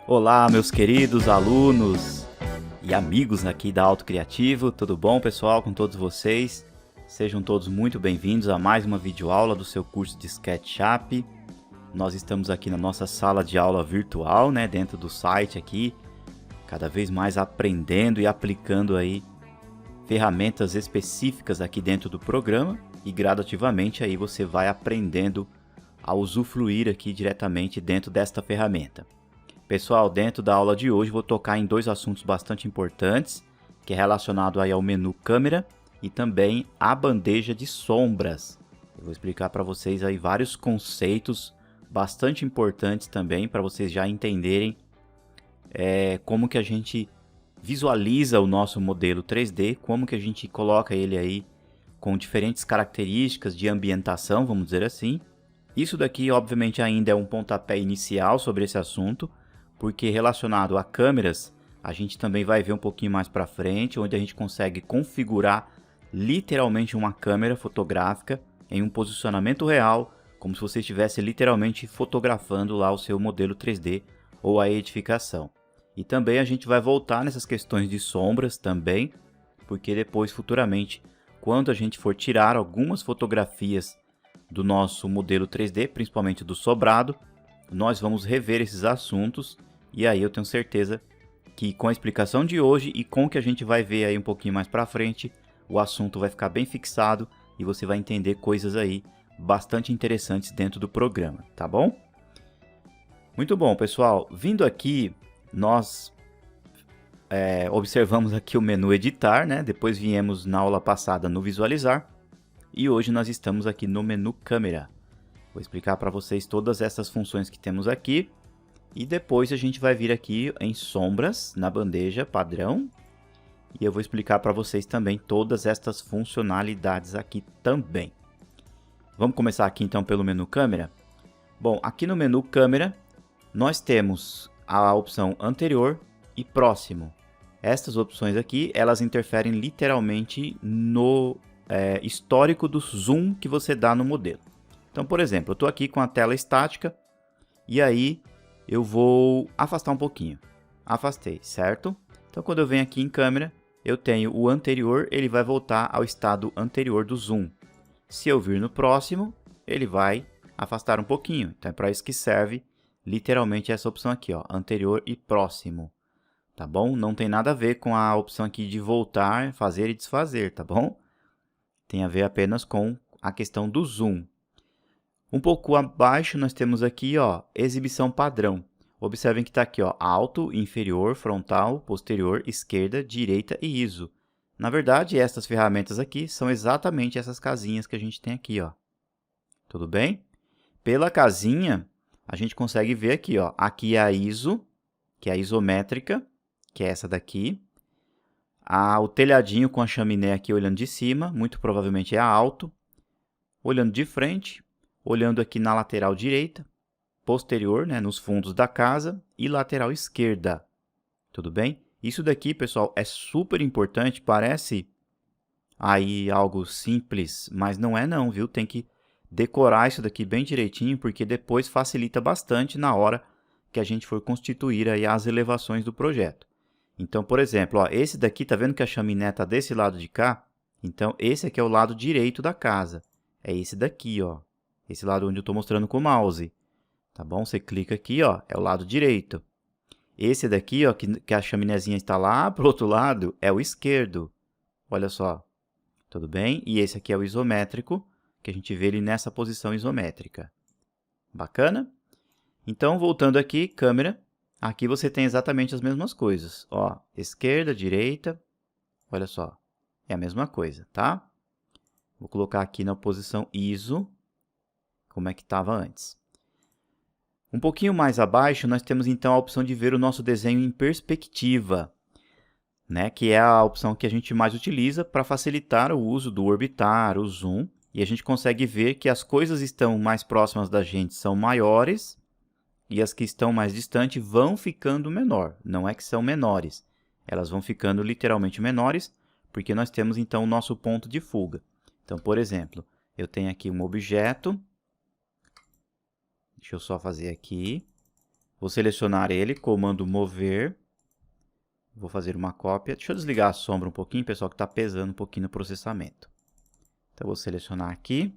Olá, meus queridos alunos e amigos aqui da Auto Criativo, tudo bom, pessoal, com todos vocês? Sejam todos muito bem-vindos a mais uma videoaula do seu curso de SketchUp. Nós estamos aqui na nossa sala de aula virtual, né, dentro do site aqui, cada vez mais aprendendo e aplicando aí ferramentas específicas aqui dentro do programa e gradativamente aí você vai aprendendo a usufruir aqui diretamente dentro desta ferramenta. Pessoal, dentro da aula de hoje vou tocar em dois assuntos bastante importantes, que é relacionado aí ao menu câmera e também a bandeja de sombras. Eu vou explicar para vocês aí vários conceitos bastante importantes também para vocês já entenderem como que a gente visualiza o nosso modelo 3D, como que a gente coloca ele aí com diferentes características de ambientação, vamos dizer assim. Isso daqui, obviamente, ainda é um pontapé inicial sobre esse assunto, porque relacionado a câmeras, a gente também vai ver um pouquinho mais para frente, onde a gente consegue configurar literalmente uma câmera fotográfica em um posicionamento real, como se você estivesse literalmente fotografando lá o seu modelo 3D ou a edificação. E também a gente vai voltar nessas questões de sombras também, porque depois, futuramente, quando a gente for tirar algumas fotografias do nosso modelo 3D, principalmente do sobrado, nós vamos rever esses assuntos e aí eu tenho certeza que com a explicação de hoje e com o que a gente vai ver aí um pouquinho mais para frente, o assunto vai ficar bem fixado e você vai entender coisas aí bastante interessantes dentro do programa, tá bom? Muito bom, pessoal. Vindo aqui, nós observamos aqui o menu editar, né? Depois viemos na aula passada no visualizar e hoje nós estamos aqui no menu câmera. Vou explicar para vocês todas essas funções que temos aqui. E depois a gente vai vir aqui em sombras, na bandeja padrão. E eu vou explicar para vocês também todas estas funcionalidades aqui também. Vamos começar aqui então pelo menu câmera. Bom, aqui no menu câmera, nós temos a opção anterior e próximo. Estas opções aqui, elas interferem literalmente no histórico do zoom que você dá no modelo. Então, por exemplo, eu estou aqui com a tela estática e aí eu vou afastar um pouquinho. Afastei, certo? Então, quando eu venho aqui em câmera, eu tenho o anterior, ele vai voltar ao estado anterior do zoom. Se eu vir no próximo, ele vai afastar um pouquinho. Então, é para isso que serve literalmente essa opção aqui, ó, anterior e próximo. Tá bom? Não tem nada a ver com a opção aqui de voltar, fazer e desfazer, tá bom? Tem a ver apenas com a questão do zoom. Um pouco abaixo nós temos aqui, ó, exibição padrão. Observem que está aqui, ó, alto, inferior, frontal, posterior, esquerda, direita e ISO. Na verdade, essas ferramentas aqui são exatamente essas casinhas que a gente tem aqui, ó. Tudo bem? Pela casinha, a gente consegue ver aqui, ó, aqui é a ISO, que é a isométrica, que é essa daqui. O telhadinho com a chaminé aqui olhando de cima, muito provavelmente é a alto. Olhando de frente, olhando aqui na lateral direita, posterior, né, nos fundos da casa, e lateral esquerda. Tudo bem? Isso daqui, pessoal, é super importante, parece aí algo simples, mas não é não, viu? Tem que decorar isso daqui bem direitinho, porque depois facilita bastante na hora que a gente for constituir aí as elevações do projeto. Então, por exemplo, ó, esse daqui, tá vendo que a chaminé está desse lado de cá? Então, esse aqui é o lado direito da casa. É esse daqui, ó. Esse lado onde eu estou mostrando com o mouse. Tá bom? Você clica aqui, ó, é o lado direito. Esse daqui, ó, que a chaminézinha está lá para o outro lado, é o esquerdo. Olha só. Tudo bem? E esse aqui é o isométrico, que a gente vê ele nessa posição isométrica. Bacana? Então, voltando aqui, câmera. Aqui você tem exatamente as mesmas coisas. Ó, esquerda, direita. Olha só. É a mesma coisa, tá? Vou colocar aqui na posição ISO, como é que estava antes. Um pouquinho mais abaixo, nós temos então a opção de ver o nosso desenho em perspectiva, né? Que é a opção que a gente mais utiliza para facilitar o uso do orbitar, o zoom, e a gente consegue ver que as coisas estão mais próximas da gente são maiores e as que estão mais distantes vão ficando menor. Não é que são menores, elas vão ficando literalmente menores, porque nós temos então o nosso ponto de fuga. Então, por exemplo, eu tenho aqui um objeto. Deixa eu só fazer aqui. Vou selecionar ele, comando mover. Vou fazer uma cópia. Deixa eu desligar a sombra um pouquinho, pessoal, que está pesando um pouquinho no processamento. Então, vou selecionar aqui,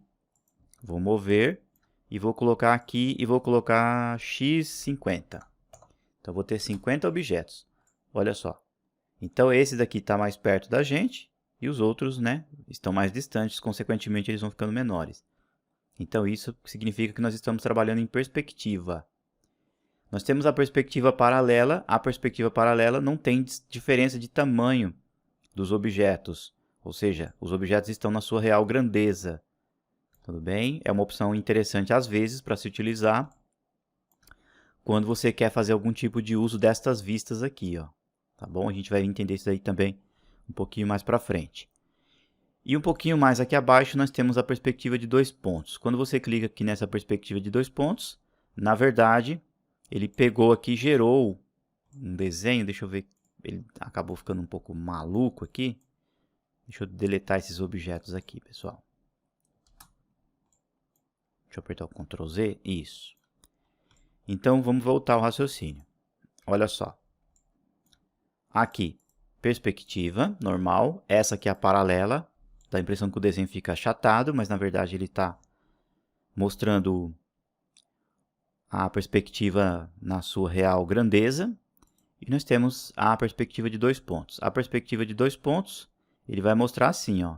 vou mover e vou colocar aqui e vou colocar x50. Então, vou ter 50 objetos. Olha só. Então, esse daqui está mais perto da gente e os outros, né, estão mais distantes, consequentemente, eles vão ficando menores. Então, isso significa que nós estamos trabalhando em perspectiva. Nós temos a perspectiva paralela. A perspectiva paralela não tem diferença de tamanho dos objetos. Ou seja, os objetos estão na sua real grandeza. Tudo bem? É uma opção interessante, às vezes, para se utilizar quando você quer fazer algum tipo de uso destas vistas aqui, ó. Tá bom? A gente vai entender isso aí também um pouquinho mais para frente. E um pouquinho mais aqui abaixo, nós temos a perspectiva de 2 pontos. Quando você clica aqui nessa perspectiva de 2 pontos, na verdade, ele pegou aqui e gerou um desenho. Deixa eu ver, ele acabou ficando um pouco maluco aqui. Deixa eu deletar esses objetos aqui, pessoal. Deixa eu apertar o Ctrl Z. Isso. Então, vamos voltar ao raciocínio. Olha só. Aqui, perspectiva normal. Essa aqui é a paralela. Dá a impressão que o desenho fica achatado, mas na verdade ele está mostrando a perspectiva na sua real grandeza. E nós temos a perspectiva de 2 pontos. A perspectiva de 2 pontos, ele vai mostrar assim, ó.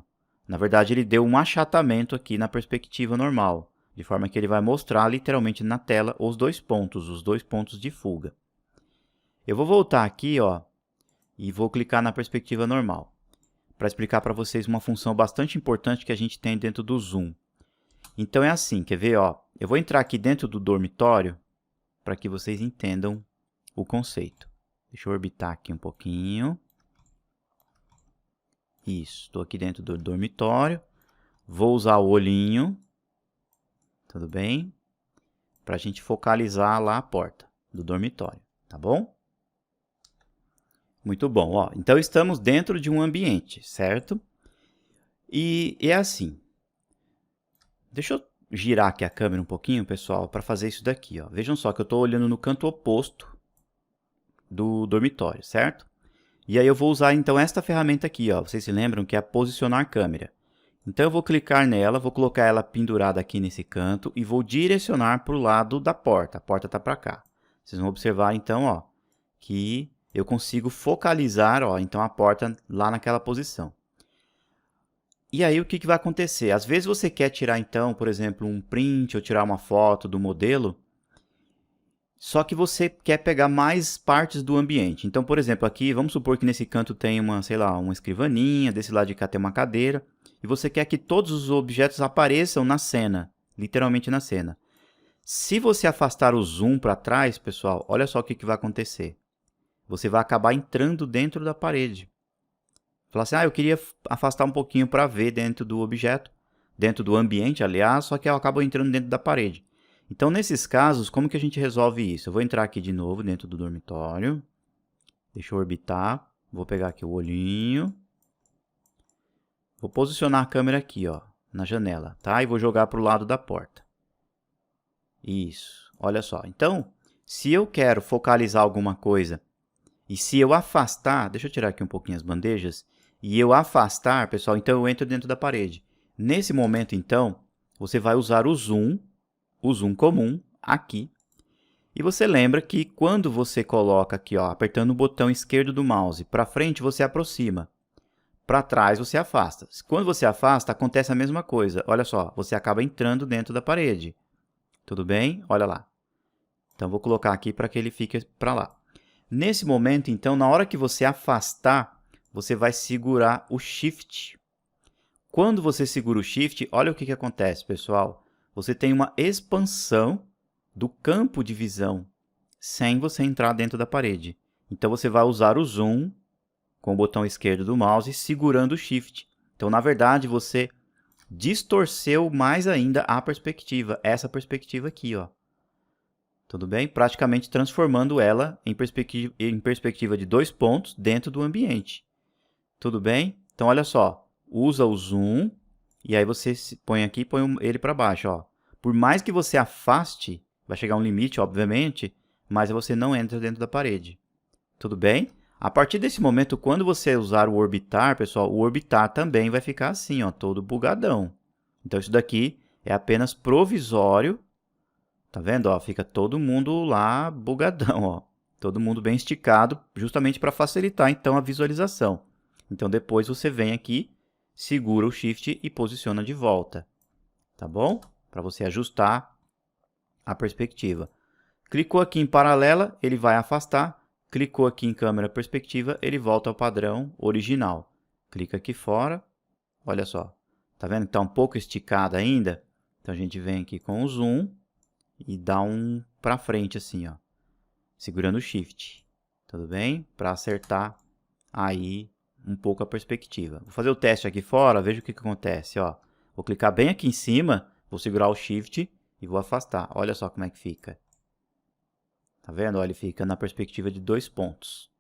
Na verdade, ele deu um achatamento aqui na perspectiva normal, de forma que ele vai mostrar literalmente na tela os 2 pontos de fuga. Eu vou voltar aqui, ó, e vou clicar na perspectiva normal, para explicar para vocês uma função bastante importante que a gente tem dentro do zoom. Então é assim, quer ver, ó? Eu vou entrar aqui dentro do dormitório para que vocês entendam o conceito. Deixa eu orbitar aqui um pouquinho. Isso, estou aqui dentro do dormitório. Vou usar o olhinho, tudo bem? Para a gente focalizar lá a porta do dormitório, tá bom? Muito bom, ó. Então estamos dentro de um ambiente, certo? E é assim. Deixa eu girar aqui a câmera um pouquinho, pessoal, para fazer isso daqui, ó. Vejam só que eu estou olhando no canto oposto do dormitório, certo? E aí eu vou usar então esta ferramenta aqui, ó. Vocês se lembram que é posicionar câmera. Então eu vou clicar nela, vou colocar ela pendurada aqui nesse canto e vou direcionar para o lado da porta. A porta está para cá. Vocês vão observar então, ó, que eu consigo focalizar, ó, então a porta lá naquela posição. E aí o que vai acontecer? Às vezes você quer tirar então, por exemplo, um print ou tirar uma foto do modelo, só que você quer pegar mais partes do ambiente. Então, por exemplo, aqui, vamos supor que nesse canto tem uma, sei lá, uma escrivaninha, desse lado de cá tem uma cadeira, e você quer que todos os objetos apareçam na cena, literalmente na cena. Se você afastar o zoom para trás, pessoal, olha só o que vai acontecer. Você vai acabar entrando dentro da parede. Falar assim, eu queria afastar um pouquinho para ver dentro do objeto, dentro do ambiente, aliás, só que eu acabo entrando dentro da parede. Então, nesses casos, como que a gente resolve isso? Eu vou entrar aqui de novo dentro do dormitório. Deixa eu orbitar. Vou pegar aqui o olhinho. Vou posicionar a câmera aqui, ó, na janela, tá? E vou jogar para o lado da porta. Isso. Olha só. Então, se eu quero focalizar alguma coisa e se eu afastar, deixa eu tirar aqui um pouquinho as bandejas, e eu afastar, pessoal, então eu entro dentro da parede. Nesse momento, então, você vai usar o zoom comum aqui. E você lembra que quando você coloca aqui, ó, apertando o botão esquerdo do mouse, para frente você aproxima, para trás você afasta. Quando você afasta, acontece a mesma coisa. Olha só, você acaba entrando dentro da parede. Tudo bem? Olha lá. Então, vou colocar aqui para que ele fique para lá. Nesse momento, então, na hora que você afastar, você vai segurar o Shift. Quando você segura o Shift, olha o que acontece, pessoal. Você tem uma expansão do campo de visão sem você entrar dentro da parede. Então, você vai usar o Zoom com o botão esquerdo do mouse segurando o Shift. Então, na verdade, você distorceu mais ainda a perspectiva, essa perspectiva aqui, ó. Tudo bem? Praticamente transformando ela em perspectiva de 2 pontos dentro do ambiente. Tudo bem? Então, olha só. Usa o zoom e aí você põe aqui e põe ele para baixo. Ó. Por mais que você afaste, vai chegar um limite, obviamente, mas você não entra dentro da parede. Tudo bem? A partir desse momento, quando você usar o orbitar, pessoal, o orbitar também vai ficar assim, ó, todo bugadão. Então, isso daqui é apenas provisório. Tá vendo? Ó, fica todo mundo lá bugadão, ó. Todo mundo bem esticado, justamente para facilitar, então, a visualização. Então, depois você vem aqui, segura o Shift e posiciona de volta. Tá bom? Para você ajustar a perspectiva. Clicou aqui em paralela, ele vai afastar. Clicou aqui em câmera perspectiva, ele volta ao padrão original. Clica aqui fora, olha só. Tá vendo que está um pouco esticada ainda? Então, a gente vem aqui com o zoom e dá um para frente assim, ó. Segurando o Shift. Tudo bem? Para acertar aí um pouco a perspectiva. Vou fazer o teste aqui fora, veja o que acontece, ó. Vou clicar bem aqui em cima, vou segurar o Shift e vou afastar. Olha só como é que fica. Tá vendo? Olha, ele fica na perspectiva de 2 pontos.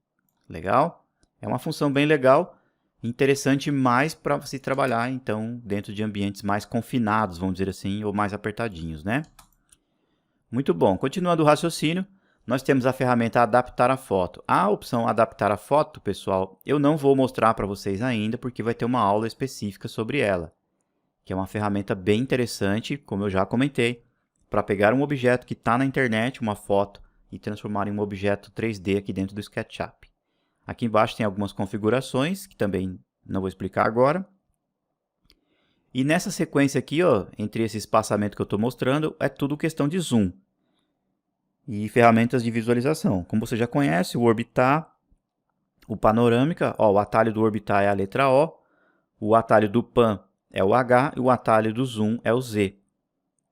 Legal? É uma função bem legal, interessante mais para você trabalhar, então, dentro de ambientes mais confinados, vamos dizer assim, ou mais apertadinhos, né? Muito bom. Continuando o raciocínio, nós temos a ferramenta Adaptar a Foto. A opção Adaptar a Foto, pessoal, eu não vou mostrar para vocês ainda, porque vai ter uma aula específica sobre ela, que é uma ferramenta bem interessante, como eu já comentei, para pegar um objeto que está na internet, uma foto, e transformar em um objeto 3D aqui dentro do SketchUp. Aqui embaixo tem algumas configurações, que também não vou explicar agora. E nessa sequência aqui, ó, entre esse espaçamento que eu estou mostrando, é tudo questão de zoom. E ferramentas de visualização. Como você já conhece, o orbitar, o panorâmica, ó, o atalho do orbitar é a letra O atalho do pan é o H e o atalho do zoom é o Z.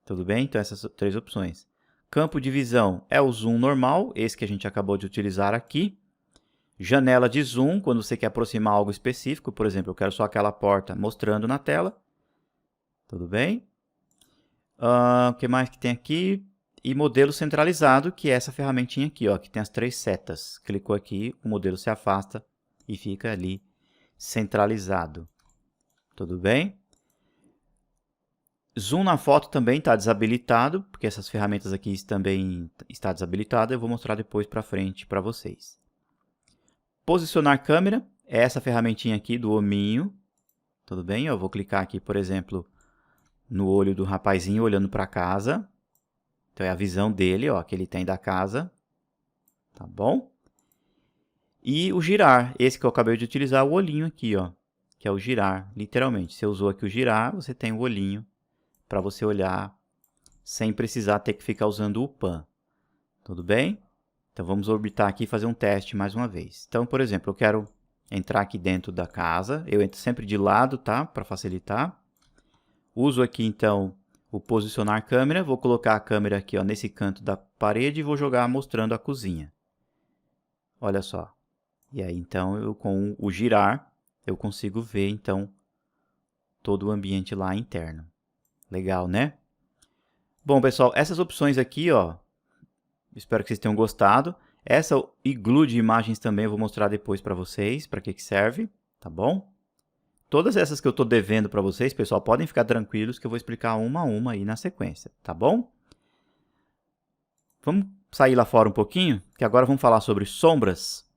Tudo bem? Então, essas são 3 opções. Campo de visão é o zoom normal, esse que a gente acabou de utilizar aqui. Janela de zoom, quando você quer aproximar algo específico, por exemplo, eu quero só aquela porta mostrando na tela. Tudo bem? O que mais que tem aqui? E modelo centralizado, que é essa ferramentinha aqui, ó, que tem as 3 setas. Clicou aqui, o modelo se afasta e fica ali centralizado. Tudo bem? Zoom na foto também está desabilitado, porque essas ferramentas aqui também está desabilitada. Eu vou mostrar depois para frente para vocês. Posicionar câmera é essa ferramentinha aqui do hominho. Tudo bem? Eu vou clicar aqui, por exemplo, no olho do rapazinho olhando para casa. Então, é a visão dele, ó, que ele tem da casa. Tá bom? E o girar, esse que eu acabei de utilizar, o olhinho aqui, ó, que é o girar, literalmente. Você usou aqui o girar, você tem o olhinho para você olhar sem precisar ter que ficar usando o pan. Tudo bem? Então, vamos orbitar aqui e fazer um teste mais uma vez. Então, por exemplo, eu quero entrar aqui dentro da casa. Eu entro sempre de lado, tá? Para facilitar. Uso aqui, então, o posicionar câmera. Vou colocar a câmera aqui, ó, nesse canto da parede e vou jogar mostrando a cozinha. Olha só. E aí, então, eu, com o girar, eu consigo ver, então, todo o ambiente lá interno. Legal, né? Bom, pessoal, essas opções aqui, ó, espero que vocês tenham gostado. Essa iglu de imagens também eu vou mostrar depois para vocês, para que serve, tá bom? Todas essas que eu estou devendo para vocês, pessoal, podem ficar tranquilos que eu vou explicar uma a uma aí na sequência, tá bom? Vamos sair lá fora um pouquinho, que agora vamos falar sobre sombras.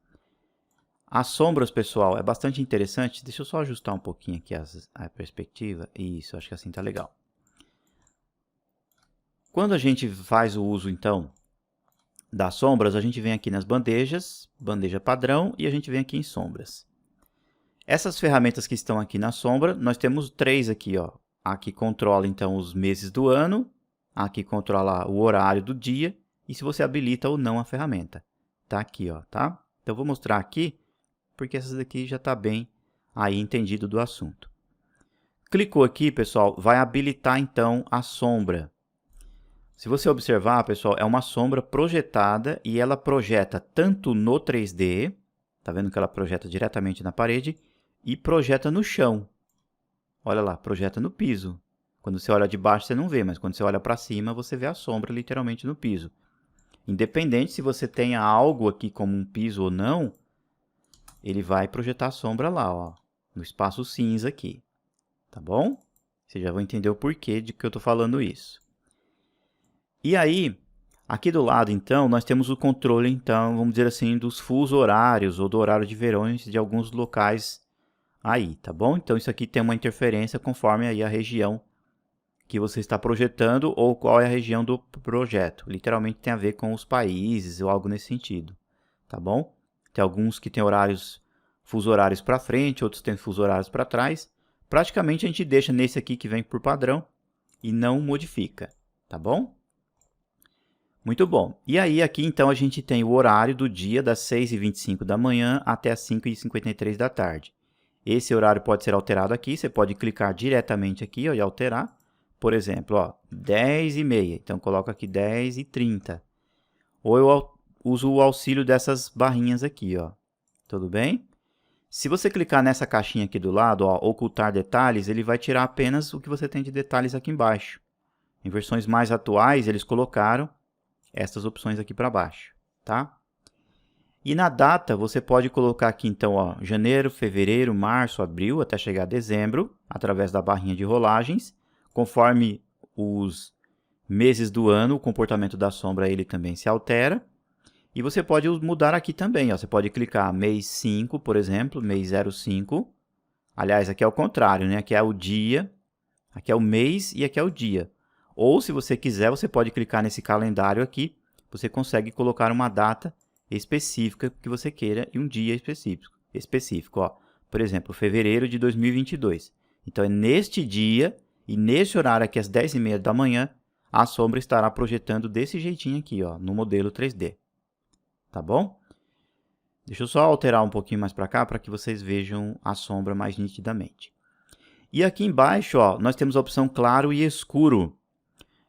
As sombras, pessoal, é bastante interessante. Deixa eu só ajustar um pouquinho aqui a perspectiva. Isso, acho que assim tá legal. Quando a gente faz o uso, então, das sombras, a gente vem aqui nas bandejas, bandeja padrão, e a gente vem aqui em sombras. Essas ferramentas que estão aqui na sombra, nós temos 3 aqui, ó. A que controla, então, os meses do ano, a que controla o horário do dia, e se você habilita ou não a ferramenta. Tá aqui, ó, tá? Então, eu vou mostrar aqui, porque essas daqui já está bem aí entendido do assunto. Clicou aqui, pessoal, vai habilitar, então, a sombra. Se você observar, pessoal, é uma sombra projetada e ela projeta tanto no 3D, tá vendo que ela projeta diretamente na parede, e projeta no chão. Olha lá, projeta no piso. Quando você olha de baixo, você não vê, mas quando você olha para cima, você vê a sombra literalmente no piso. Independente se você tenha algo aqui como um piso ou não, ele vai projetar a sombra lá, ó, no espaço cinza aqui. Tá bom? Vocês já vão entender o porquê de que eu estou falando isso. E aí, Aqui do lado, então, nós temos o controle, então, vamos dizer assim, dos fusos horários ou do horário de verões de alguns locais aí, tá bom? Então, isso aqui tem uma interferência conforme aí a região que você está projetando ou qual é a região do projeto. Literalmente tem a ver com os países ou algo nesse sentido, tá bom? Tem alguns que tem horários, fusos horários para frente, outros têm fusos horários para trás. Praticamente a gente deixa nesse aqui que vem por padrão e não modifica, tá bom? Muito bom. E aí aqui então a gente tem o horário do dia das 6h25 da manhã até as 5h53 da tarde. Esse horário pode ser alterado aqui, você pode clicar diretamente aqui ó, e alterar. Por exemplo, ó, 10h30, então coloco aqui 10h30. Ou eu uso o auxílio dessas barrinhas aqui, ó. Tudo bem? Se você clicar nessa caixinha aqui do lado, ó, ocultar detalhes, ele vai tirar apenas o que você tem de detalhes aqui embaixo. Em versões mais atuais, eles colocaram essas opções aqui para baixo, tá? E na data, você pode colocar aqui, então, ó, janeiro, fevereiro, março, abril, até chegar a dezembro, através da barrinha de rolagens. Conforme os meses do ano, o comportamento da sombra ele também se altera. E você pode mudar aqui também, ó. Você pode clicar mês 5, por exemplo, mês 05. Aliás, aqui é o contrário, né? Aqui é o dia, aqui é o mês e aqui é o dia. Ou, se você quiser, você pode clicar nesse calendário aqui. Você consegue colocar uma data específica que você queira e um dia específico. Ó. Por exemplo, fevereiro de 2022. Então, é neste dia e nesse horário aqui, às 10h30 da manhã, a sombra estará projetando desse jeitinho aqui, ó, no modelo 3D. Tá bom? Deixa eu só alterar um pouquinho mais para cá para que vocês vejam a sombra mais nitidamente. E aqui embaixo, ó, nós temos a opção claro e escuro.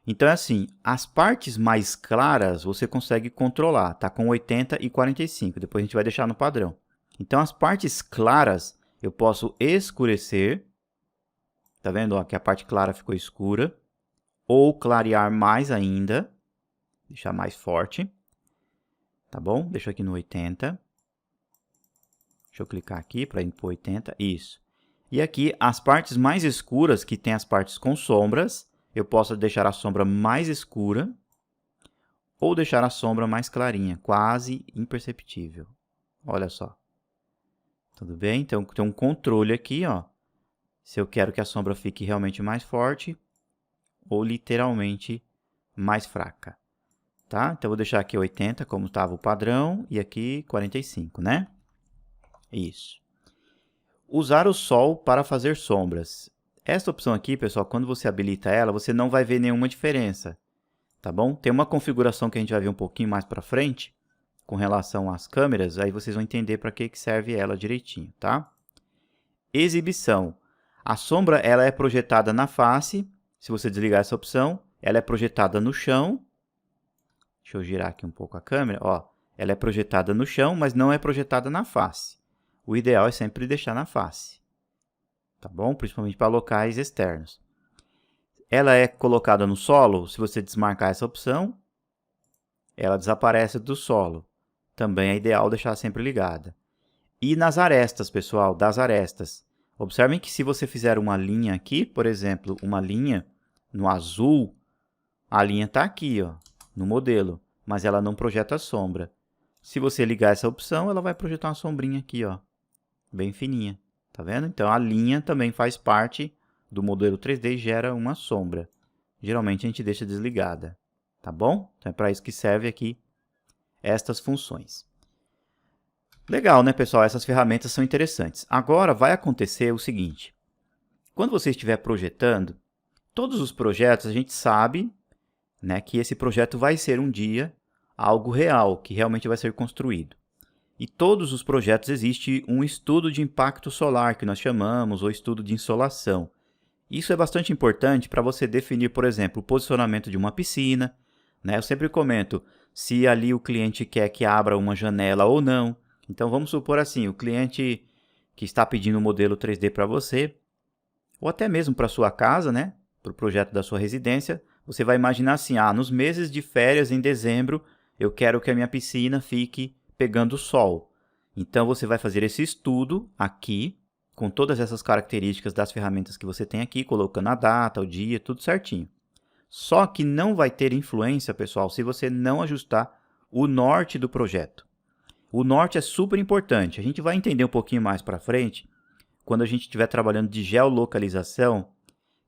Então é assim, as partes mais claras você consegue controlar, tá? Com 80 e 45, depois a gente vai deixar no padrão. Então as partes claras eu posso escurecer, tá vendo? Ó, que a parte clara ficou escura, ou clarear mais ainda, deixar mais forte, tá bom? Deixa aqui no 80. Deixa eu clicar aqui para ir para 80, isso. E aqui as partes mais escuras, que tem as partes com sombras, eu posso deixar a sombra mais escura ou deixar a sombra mais clarinha, quase imperceptível. Olha só. Tudo bem? Então, tem um controle aqui, ó. Se eu quero que a sombra fique realmente mais forte ou literalmente mais fraca. Tá? Então, eu vou deixar aqui 80, como estava o padrão, e aqui 45, né? Isso. Usar o sol para fazer sombras. Esta opção aqui, pessoal, quando você habilita ela, você não vai ver nenhuma diferença, tá bom? Tem uma configuração que a gente vai ver um pouquinho mais para frente, com relação às câmeras, aí vocês vão entender para que serve ela direitinho, tá? Exibição. A sombra ela é projetada na face, se você desligar essa opção, ela é projetada no chão. Deixa eu girar aqui um pouco a câmera, ó. Ela é projetada no chão, mas não é projetada na face. O ideal é sempre deixar na face. Tá bom? Principalmente para locais externos. Ela é colocada no solo, se você desmarcar essa opção, ela desaparece do solo. Também é ideal deixar sempre ligada. E nas arestas, pessoal, das arestas. Observem que se você fizer uma linha aqui, por exemplo, uma linha no azul, a linha está aqui, ó, no modelo, mas ela não projeta a sombra. Se você ligar essa opção, ela vai projetar uma sombrinha aqui, ó, bem fininha. Tá vendo? Então, a linha também faz parte do modelo 3D e gera uma sombra. Geralmente, a gente deixa desligada. Tá bom? Então, é para isso que serve aqui estas funções. Legal, né, pessoal? Essas ferramentas são interessantes. Agora, vai acontecer o seguinte. Quando você estiver projetando, todos os projetos, a gente sabe, né, que esse projeto vai ser um dia algo real, que realmente vai ser construído. E todos os projetos existe um estudo de impacto solar, que nós chamamos, ou estudo de insolação. Isso é bastante importante para você definir, por exemplo, o posicionamento de uma piscina, né? Eu sempre comento se ali o cliente quer que abra uma janela ou não. Então, vamos supor assim, o cliente que está pedindo um modelo 3D para você, ou até mesmo para a sua casa, né? Para o projeto da sua residência, você vai imaginar assim, nos meses de férias, em dezembro, eu quero que a minha piscina fique pegando sol. Então, você vai fazer esse estudo aqui, com todas essas características das ferramentas que você tem aqui, colocando a data, o dia, tudo certinho. Só que não vai ter influência, pessoal, se você não ajustar o norte do projeto. O norte é super importante. A gente vai entender um pouquinho mais para frente, quando a gente estiver trabalhando de geolocalização,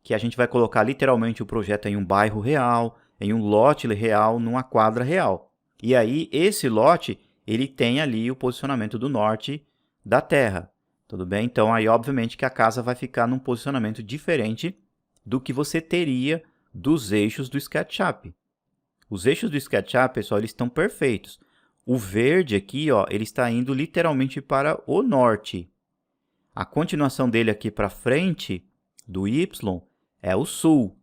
que a gente vai colocar literalmente o projeto em um bairro real, em um lote real, numa quadra real. E aí, esse lote, ele tem ali o posicionamento do norte da Terra. Tudo bem? Então, aí, obviamente, que a casa vai ficar num posicionamento diferente do que você teria dos eixos do SketchUp. Os eixos do SketchUp, pessoal, eles estão perfeitos. O verde aqui, ó, ele está indo literalmente para o norte. A continuação dele aqui para frente, do Y, é o sul.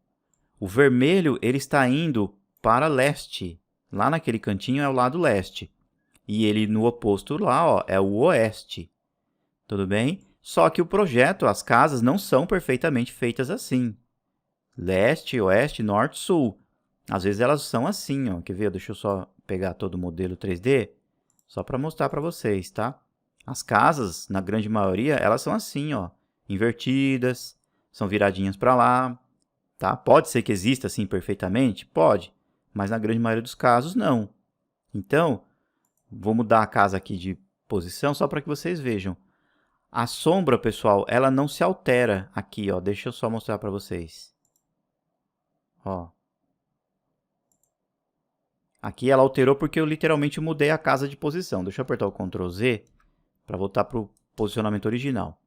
O vermelho, ele está indo para leste. Lá naquele cantinho é o lado leste. E ele no oposto lá, ó, é o oeste. Tudo bem? Só que o projeto, as casas, não são perfeitamente feitas assim. Leste, oeste, norte, sul. Às vezes elas são assim, ó. Quer ver? Deixa eu só pegar todo o modelo 3D, só para mostrar para vocês, tá? As casas, na grande maioria, elas são assim, ó, invertidas, são viradinhas para lá, tá? Pode ser que exista assim perfeitamente? Pode, mas na grande maioria dos casos, não. Então, vou mudar a casa aqui de posição só para que vocês vejam. A sombra, pessoal, ela não se altera aqui, ó. Deixa eu só mostrar para vocês. Ó. Aqui ela alterou porque eu literalmente mudei a casa de posição. Deixa eu apertar o Ctrl Z para voltar para o posicionamento original.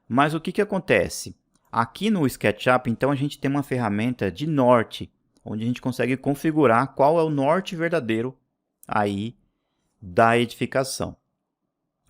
Mas o que acontece? Aqui no SketchUp, então, a gente tem uma ferramenta de norte, onde a gente consegue configurar qual é o norte verdadeiro aí da edificação.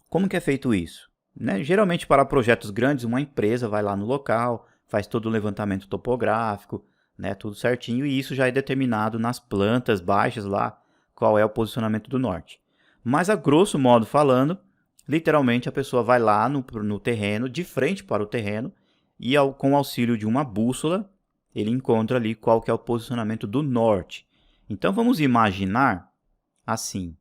Como que é feito isso? Né? Geralmente, para projetos grandes, uma empresa vai lá no local, faz todo o levantamento topográfico, né, tudo certinho, e isso já é determinado nas plantas baixas lá, qual é o posicionamento do norte. Mas, a grosso modo falando, literalmente a pessoa vai lá no terreno, de frente para o terreno, e com o auxílio de uma bússola, ele encontra ali qual que é o posicionamento do norte. Então, vamos imaginar assim,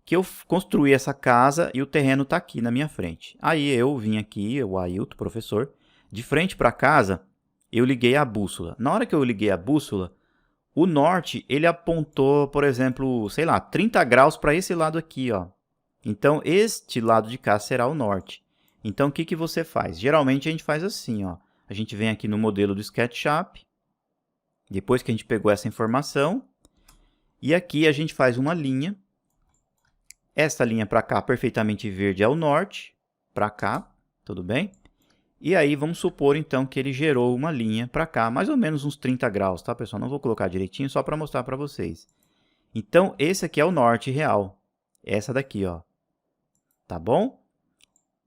que eu construí essa casa e o terreno está aqui na minha frente. Aí eu vim aqui, o Ailton, professor, de frente para a casa, eu liguei a bússola. Na hora que eu liguei a bússola, o norte, ele apontou, por exemplo, sei lá, 30 graus para esse lado aqui, ó. Então, este lado de cá será o norte. Então, o que você faz? Geralmente, a gente faz assim, ó. A gente vem aqui no modelo do SketchUp, depois que a gente pegou essa informação, e aqui a gente faz uma linha. Esta linha para cá, perfeitamente verde, é o norte, para cá, tudo bem? E aí, vamos supor, então, que ele gerou uma linha para cá, mais ou menos uns 30 graus, tá, pessoal? Não vou colocar direitinho, só para mostrar para vocês. Então, esse aqui é o norte real. Essa daqui, ó. Tá bom?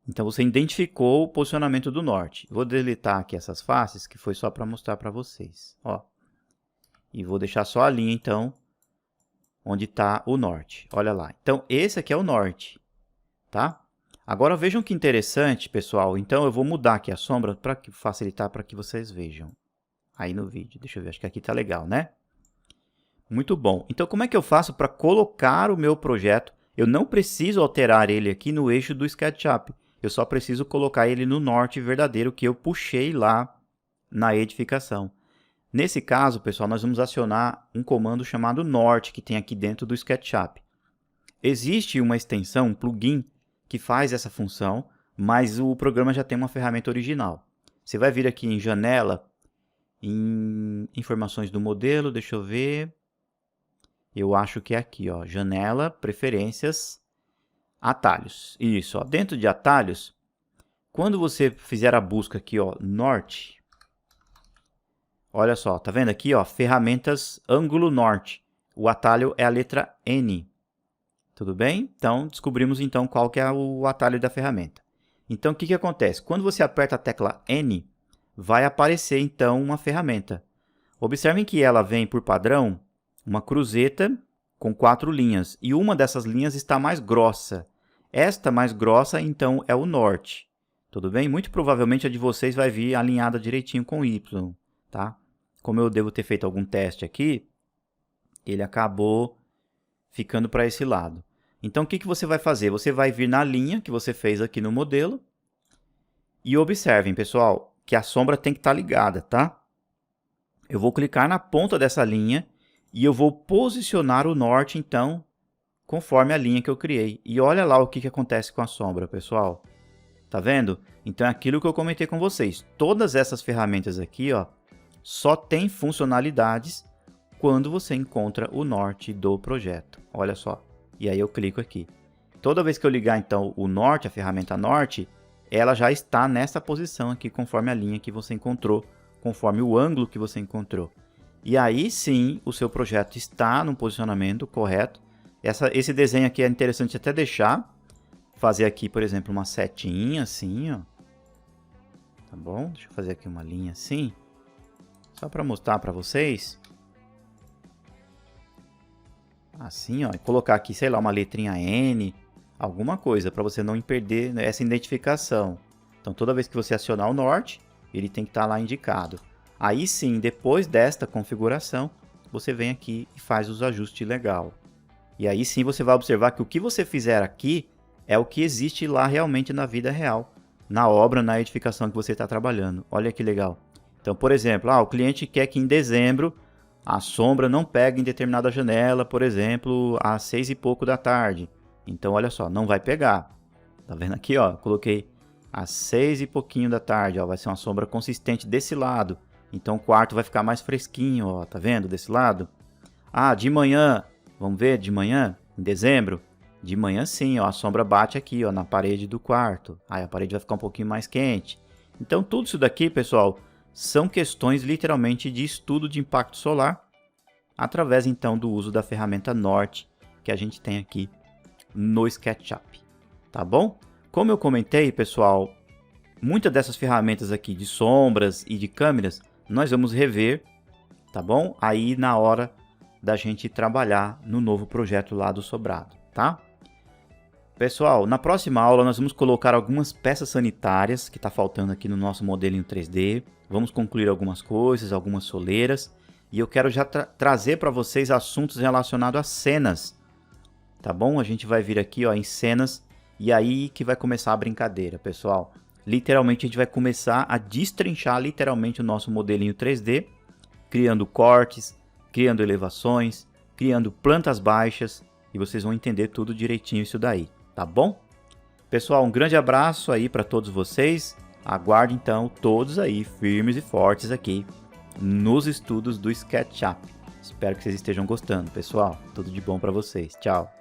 Então, você identificou o posicionamento do norte. Vou deletar aqui essas faces, que foi só para mostrar para vocês. Ó. E vou deixar só a linha, então, onde está o norte. Olha lá. Então, esse aqui é o norte. Tá? Agora, vejam que interessante, pessoal. Então, eu vou mudar aqui a sombra para facilitar para que vocês vejam aí no vídeo. Deixa eu ver, acho que aqui está legal, né? Muito bom. Então, como é que eu faço para colocar o meu projeto? Eu não preciso alterar ele aqui no eixo do SketchUp. Eu só preciso colocar ele no norte verdadeiro que eu puxei lá na edificação. Nesse caso, pessoal, nós vamos acionar um comando chamado norte, que tem aqui dentro do SketchUp. Existe uma extensão, um plugin, que faz essa função, mas o programa já tem uma ferramenta original. Você vai vir aqui em janela, em informações do modelo, deixa eu ver. Eu acho que é aqui, ó, janela, preferências, atalhos. Isso, ó, dentro de atalhos, quando você fizer a busca aqui, ó, norte, olha só, tá vendo aqui, ó, ferramentas ângulo norte. O atalho é a letra N. Tudo bem? Então, descobrimos então qual que é o atalho da ferramenta. Então, o que acontece? Quando você aperta a tecla N, vai aparecer então uma ferramenta. Observem que ela vem por padrão uma cruzeta com 4 linhas. E uma dessas linhas está mais grossa. Esta mais grossa, então, é o norte. Tudo bem? Muito provavelmente a de vocês vai vir alinhada direitinho com o Y. Tá? Como eu devo ter feito algum teste aqui, ele acabou ficando para esse lado. Então, o que você vai fazer? Você vai vir na linha que você fez aqui no modelo. E observem, pessoal, que a sombra tem que estar ligada, tá? eu vou clicar na ponta dessa linha e eu vou posicionar o norte, então, conforme a linha que eu criei. E olha lá o que acontece com a sombra, pessoal. Tá vendo? Então é aquilo que eu comentei com vocês. Todas essas ferramentas aqui, ó, só tem funcionalidades quando você encontra o norte do projeto. Olha só. E aí eu clico aqui. Toda vez que eu ligar, então, o norte, a ferramenta norte, ela já está nessa posição aqui, conforme a linha que você encontrou, conforme o ângulo que você encontrou. E aí sim, o seu projeto está no posicionamento correto. Esse desenho aqui é interessante até deixar. Fazer aqui, por exemplo, uma setinha assim, ó. Tá bom? Deixa eu fazer aqui uma linha assim. Só para mostrar para vocês. Assim, ó. E colocar aqui, sei lá, uma letrinha N. Alguma coisa, para você não perder essa identificação. Então, toda vez que você acionar o norte, ele tem que estar lá indicado. Aí sim, depois desta configuração, você vem aqui e faz os ajustes legal. E aí sim você vai observar que o que você fizer aqui é o que existe lá realmente na vida real, na obra, na edificação que você está trabalhando. Olha que legal. Então, por exemplo, o cliente quer que em dezembro a sombra não pegue em determinada janela, por exemplo, às 6 e pouco da tarde. Então, olha só, não vai pegar. Tá vendo aqui, ó? Coloquei às 6 e pouquinho da tarde, ó, vai ser uma sombra consistente desse lado. Então, o quarto vai ficar mais fresquinho, ó, tá vendo desse lado? De manhã, vamos ver de manhã, em dezembro. De manhã sim, ó, a sombra bate aqui, ó, na parede do quarto. Aí a parede vai ficar um pouquinho mais quente. Então tudo isso daqui, pessoal, são questões literalmente de estudo de impacto solar, através então do uso da ferramenta Norte que a gente tem aqui no SketchUp. Tá bom? Como eu comentei, pessoal, muitas dessas ferramentas aqui de sombras e de câmeras, nós vamos rever, tá bom? Aí na hora da gente trabalhar no novo projeto lá do sobrado, tá? Pessoal, na próxima aula nós vamos colocar algumas peças sanitárias que está faltando aqui no nosso modelinho 3D. Vamos concluir algumas coisas, algumas soleiras. E eu quero já trazer para vocês assuntos relacionados a cenas. Tá bom? A gente vai vir aqui, ó, em cenas. E aí que vai começar a brincadeira, pessoal. Literalmente a gente vai começar a destrinchar literalmente o nosso modelinho 3D. Criando cortes, criando elevações, criando plantas baixas. E vocês vão entender tudo direitinho isso daí. Tá bom? Pessoal, um grande abraço aí para todos vocês. Aguardo então todos aí firmes e fortes aqui nos estudos do SketchUp. Espero que vocês estejam gostando, pessoal. Tudo de bom para vocês. Tchau.